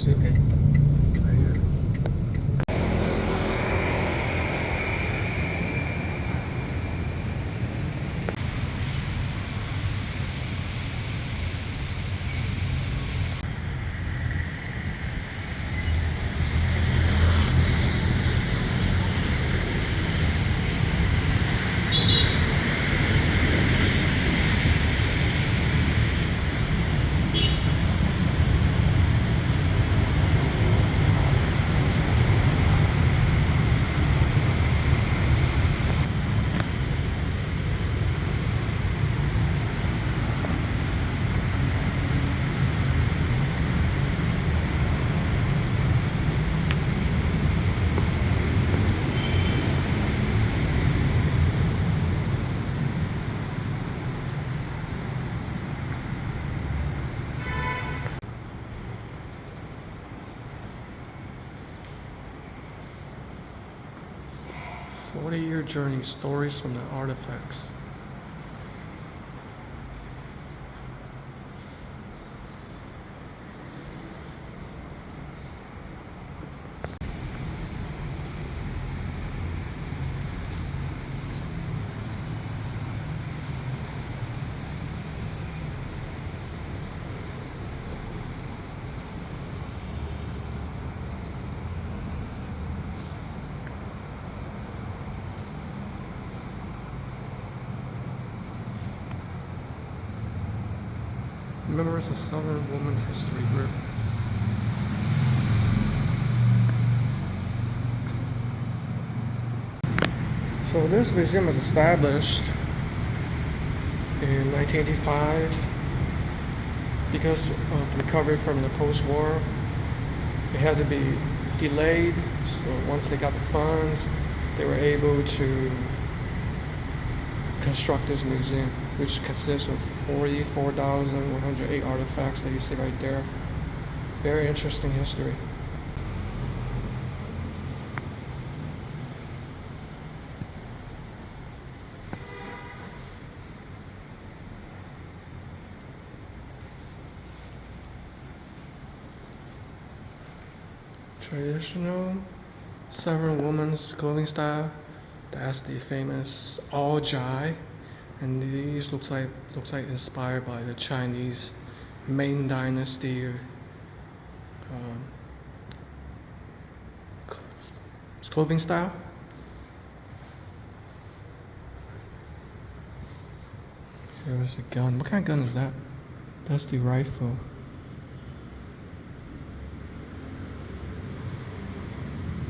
taxi, okay. Right here. "40-year journey, stories from the artifacts." Members of Southern Women's History Group. So this museum was established in 1985 because of the recovery from the post-war. It had to be delayed, so once they got the funds, they were able to construct this museum, which consists of 44,108 artifacts that you see right there. Very interesting history. Traditional Southern women's clothing style. That's the famous all jai, and these looks like inspired by the Chinese Ming Dynasty clothing style. Here's a gun. What kind of gun is that? That's the rifle.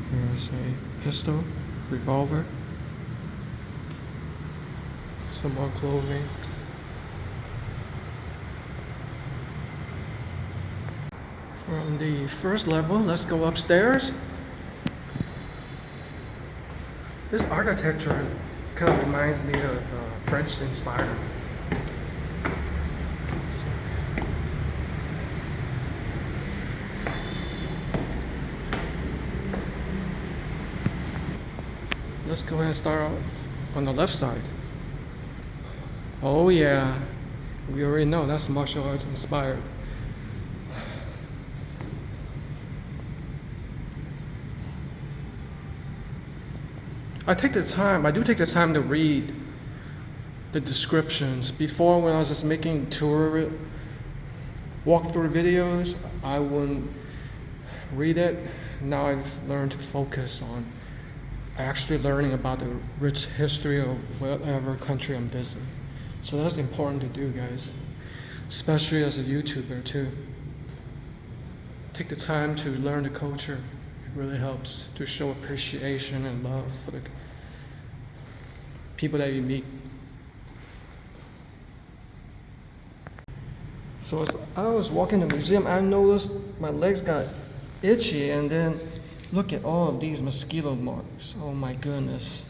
Here's a pistol, revolver. Some more clothing. From the first level, let's go upstairs. This architecture kind of reminds me of French inspired. Let's go ahead and start off on the left side. Oh yeah, we already know that's martial arts inspired. I do take the time to read the descriptions. Before, when I was just making tour walkthrough videos, I wouldn't read it. Now I've learned to focus on actually learning about the rich history of whatever country I'm visiting. So that's important to do, guys, especially as a YouTuber too. Take the time to learn the culture. It really helps to show appreciation and love for the people that you meet. So as I was walking the museum, I noticed my legs got itchy, and then look at all of these mosquito marks. Oh my goodness.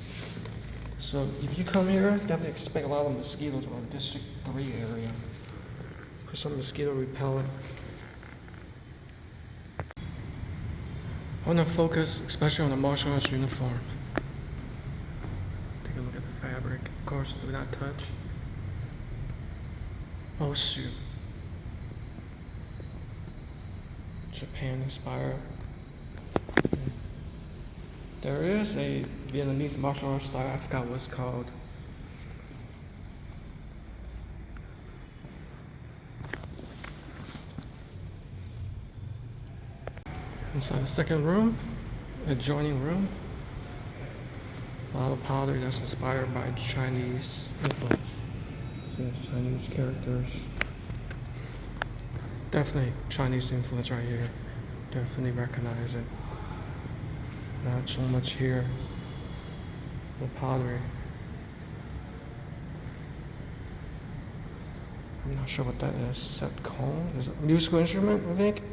So if you come here, definitely expect a lot of mosquitoes around District 3 area. Put some mosquito repellent. I want to focus especially on the martial arts uniform. Take a look at the fabric. Of course, do not touch. Oh shoot. Japan inspired. There is a Vietnamese martial arts style, I forgot what it's called. Inside the second room, adjoining room, a lot of pottery that's inspired by Chinese influence. So Chinese characters. Definitely Chinese influence right here. Definitely recognize it. Not so much here. The pottery. I'm not sure what that is. Set cone? Is it a musical instrument, I think?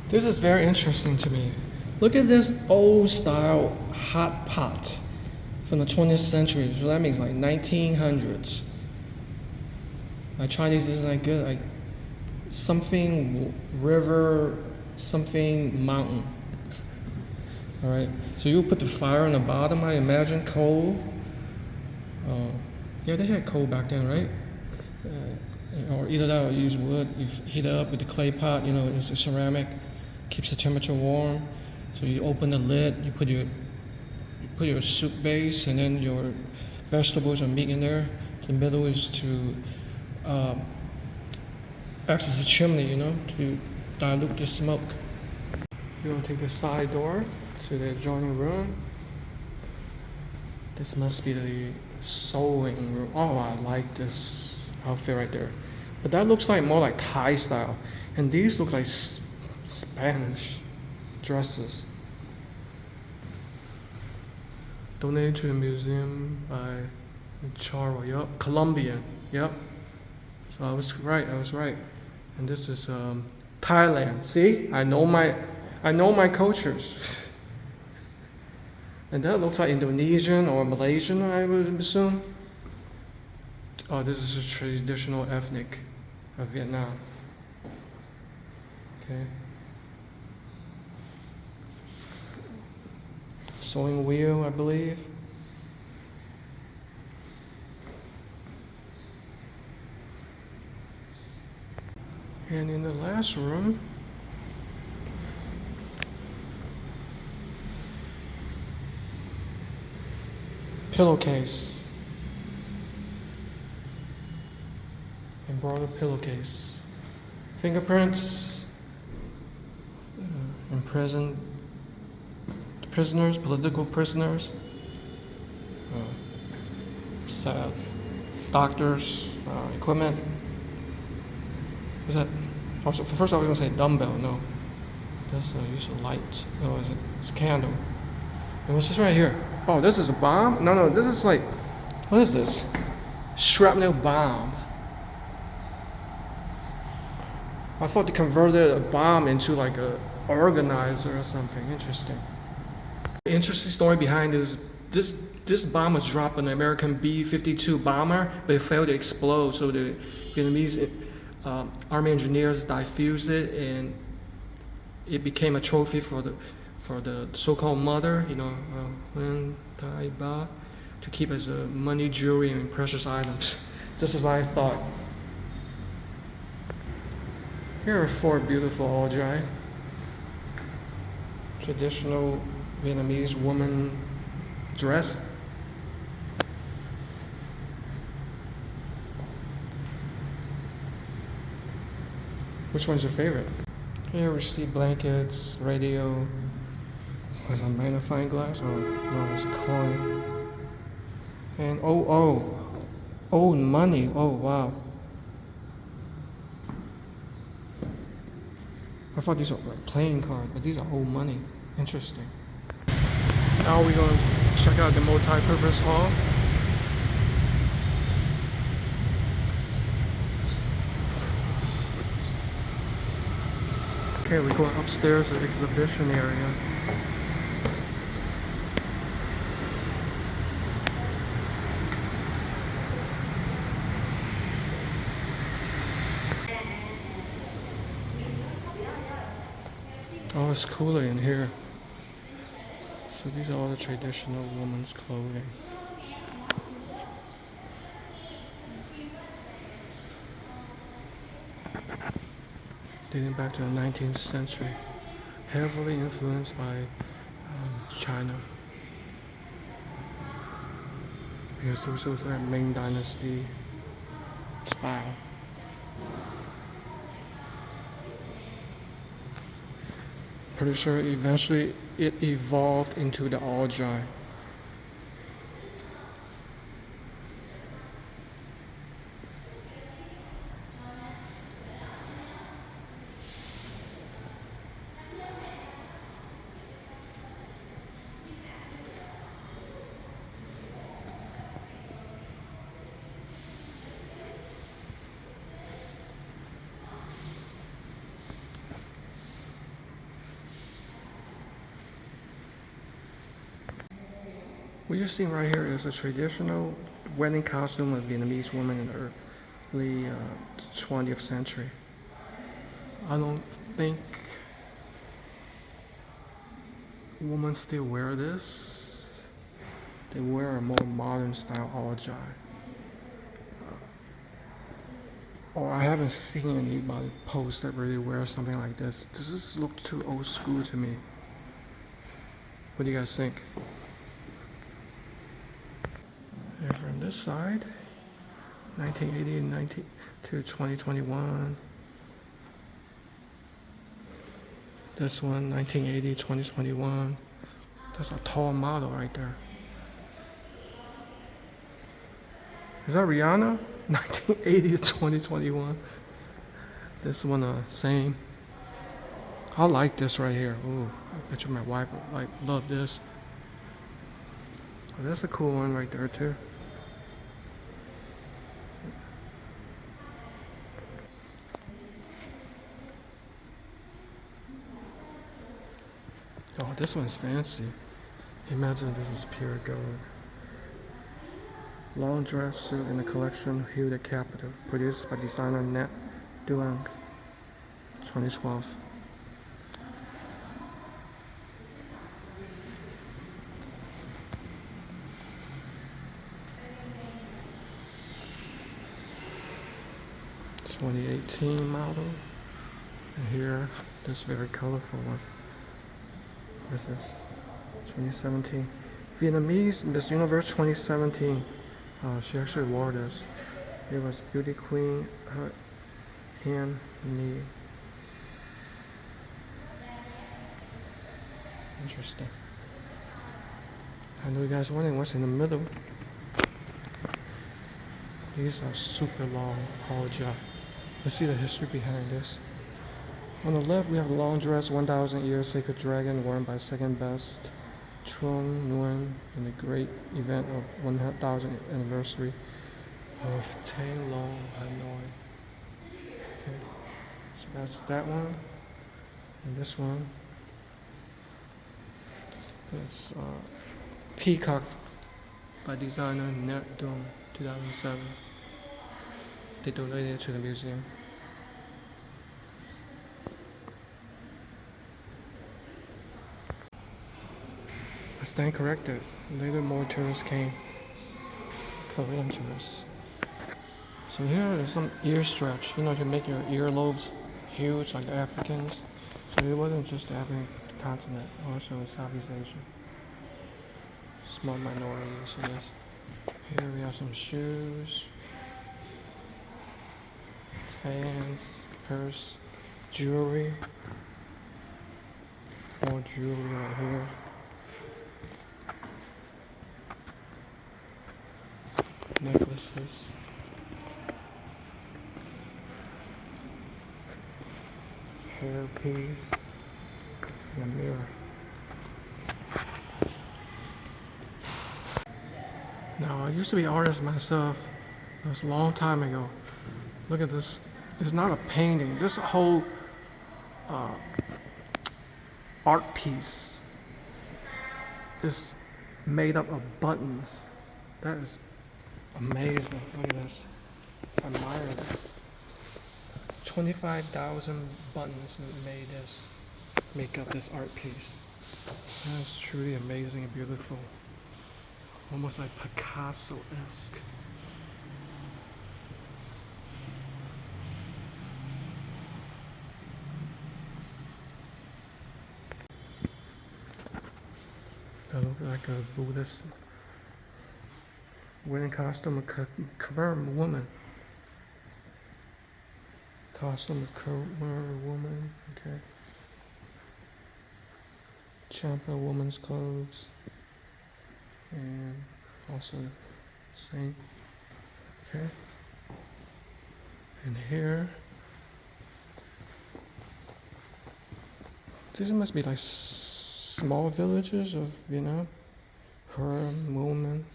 This is very interesting to me. Look at this old style hot pot from the 20th century. So that means like 1900s. My Chinese isn't that good. Like something river, something mountain. All right. So you put the fire on the bottom. I imagine coal. Yeah, they had coal back then, right? Or either that or use wood. You heat it up with the clay pot. You know, it's a ceramic. Keeps the temperature warm. So you open the lid, you put your soup base and then your vegetables or meat in there. The middle is to acts as a chimney, you know, to dilute the smoke. You're gonna take the side door to the adjoining room. This must be the sewing room. Oh, I like this outfit right there. But that looks like more like Thai style, and these look like Spanish dresses. Donated to the museum by Charo. Yup, Colombian. Yep. So I was right. And this is Thailand. See, I know my cultures. And that looks like Indonesian or Malaysian, I would assume. Oh, this is a traditional ethnic of Vietnam. Okay. Sewing wheel, I believe. And in the last room, pillowcase. Embroidered pillowcase. Fingerprints. Imprisoned prisoners, political prisoners, sad doctors, equipment. Is that? Also, first I was gonna say dumbbell. No, that's use of light. No, it's a candle. And what's this right here? Oh, this is a bomb? No, this is like, what is this? Shrapnel bomb. I thought they converted a bomb into like a organizer or something. Interesting. The interesting story behind this bomb was dropped on an American B-52 bomber, but it failed to explode. So the Vietnamese army engineers diffused it, and it became a trophy for the so-called mother, you know, Nguyen Thai Ba, to keep as a money, jewelry, and precious items. Just as I thought. Here are 4 beautiful all dry. Traditional Vietnamese woman dress. Which one's your favorite? Here we see blankets, radio. Was a magnifying glass? Oh no, it's a coin. And old money. Oh wow. I thought these were like playing cards, but these are old money. Interesting. Now we're going to check out the multi-purpose hall. Okay, we're going upstairs to the exhibition area. Oh, it's cooler in here. So these are all the traditional women's clothing. Dating back to the 19th century. Heavily influenced by China. Because this was their Ming Dynasty style. Pretty sure eventually it evolved into the all dry. What you're seeing right here is a traditional wedding costume of Vietnamese women in the early 20th century. I don't think women still wear this. They wear a more modern style all dry. Or I haven't seen anybody post that really wears something like this. Does this look too old school to me? What do you guys think? And from this side, 1980 to 2021. This one, 1980, 2021. That's a tall model right there. Is that Rihanna? 1980 to 2021. This one, same. I like this right here. Ooh, I bet you my wife would like love this. Oh, that's a cool one right there too. Oh, this one's fancy. Imagine this is pure gold. Long dress suit in the collection Hue the Capital, produced by designer Nat Duong, 2012. '18 model. And here, this very colorful one. This is 2017. Vietnamese Miss Universe 2017. She actually wore this. It was Beauty Queen Han Ni. Interesting. I know you guys wondering what's in the middle. These are super long haul job. Let's see the history behind this. On the left, we have a long dress, 1,000 years sacred dragon worn by second best Trung Nguyen in the great event of 1,000th anniversary of Thanh Long, Hanoi. Okay, so that's that one, and this one. It's Peacock by designer Nat Duong, 2007. They donated it to the museum. I stand corrected. Later more tourists came. Korean tourists. So here is some ear stretch, you know, to make your earlobes huge like the Africans. So it wasn't just the African continent, also Southeast Asia. Small minorities in this. Here we have some shoes, fans, purse, jewelry. More jewelry right here. Necklaces. Hairpiece. And a mirror. Now, I used to be an artist myself. It was a long time ago. Look at this. It's not a painting. This whole art piece is made up of buttons. That is amazing. Look at this. I admire this. 25,000 buttons made this. make up this art piece. That's truly amazing and beautiful. Almost like Picasso-esque. That looks like a Buddhist wearing costume, a Khmer woman. Costume of Khmer woman, okay. Champa woman's clothes. And also same, okay. And here, these must be like small villages of Vietnam. Her woman,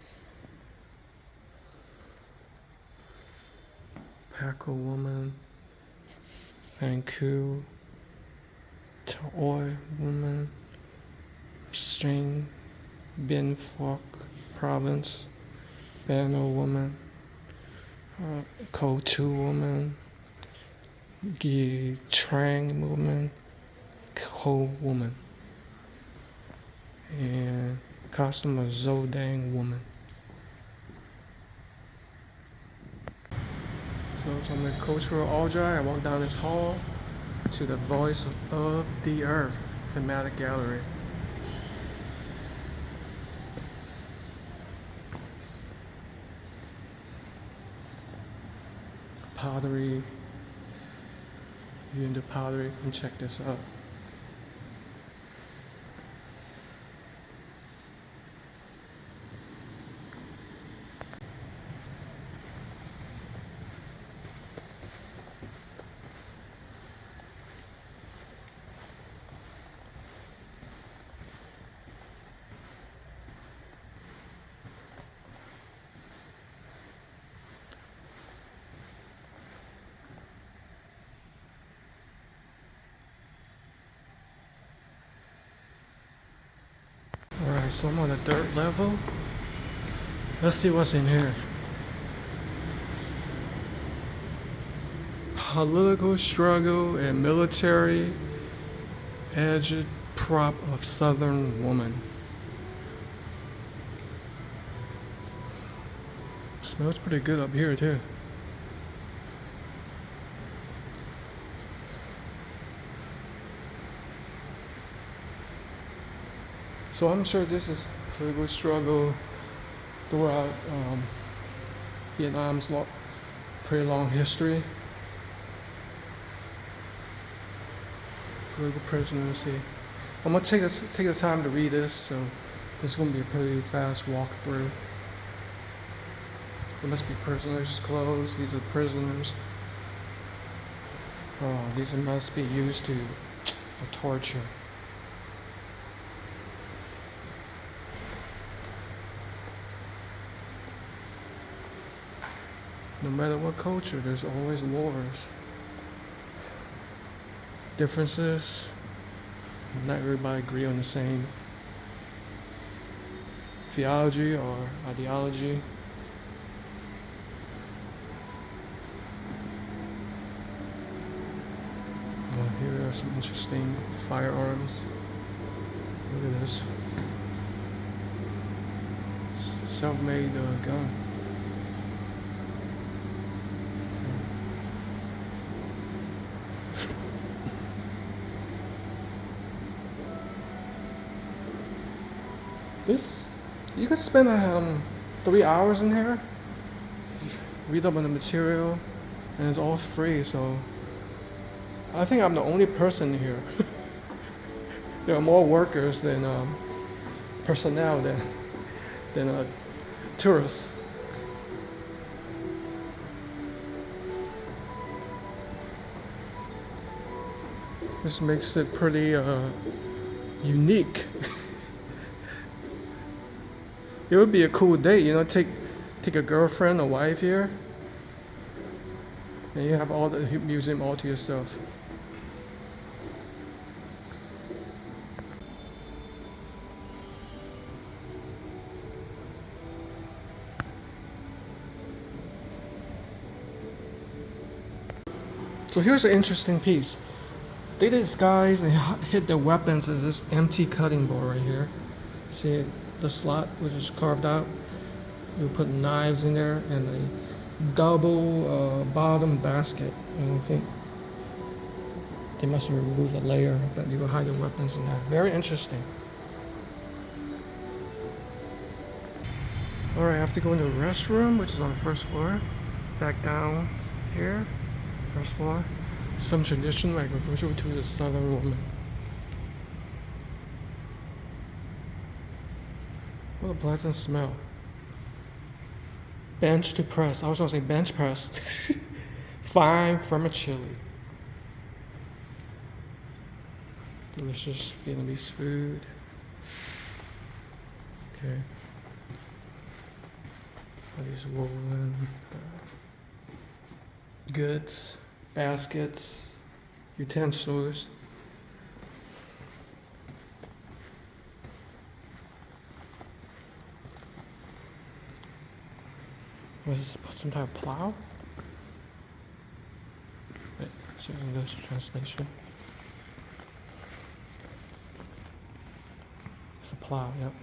Paco woman, Vanku, Toi woman, String, Bien Phuoc province, Bano woman, Ko Tu woman, Gi Trang woman, Ko woman, and costume of Zodang woman. So from the cultural Ojai, I walk down this hall to the Voice of the Earth thematic gallery. Pottery. If you're into pottery, come check this out. Alright, so I'm on the third level. Let's see what's in here. Political struggle and military agitprop of Southern woman. Smells pretty good up here too. So I'm sure this is political struggle throughout Vietnam's pretty long history. Political prisoners here. I'm gonna take the time to read this, so this is gonna be a pretty fast walkthrough. There must be prisoners' clothes. These are prisoners. Oh, these must be used for torture. No matter what culture, there's always wars. Differences. Not everybody agree on the same theology or ideology. Here are some interesting firearms. Look at this. Self-made gun. This, you could spend 3 hours in here, read up on the material, and it's all free, so I think I'm the only person here. There are more workers than personnel than tourists. This makes it pretty unique. It would be a cool date, you know, take a girlfriend or wife here, and you have all the museum all to yourself. So here's an interesting piece. They disguise and hid their weapons as this empty cutting board right here. See the slot which is carved out? You put knives in there and a double bottom basket. And I think they must have removed a layer, but you can hide your weapons in there. Very interesting. Alright, I have to go into the restroom, which is on the first floor. Back down here, first floor. Some tradition like we're going to the Southern woman. What a pleasant smell. Bench to press. I was gonna say bench press. Fine vermicelli. Delicious Vietnamese food. Okay. All these woven goods, baskets, utensils. What is this? Some type of plow? Wait, so English translation. It's a plow, yep.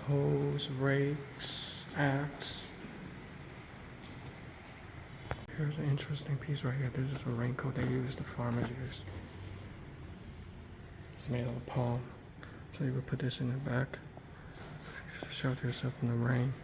Hoes, rakes, axe. Here's an interesting piece right here. This is a raincoat they use, the farmers use. It's made out of palm. So you would put this in the back. Shelter yourself from the rain.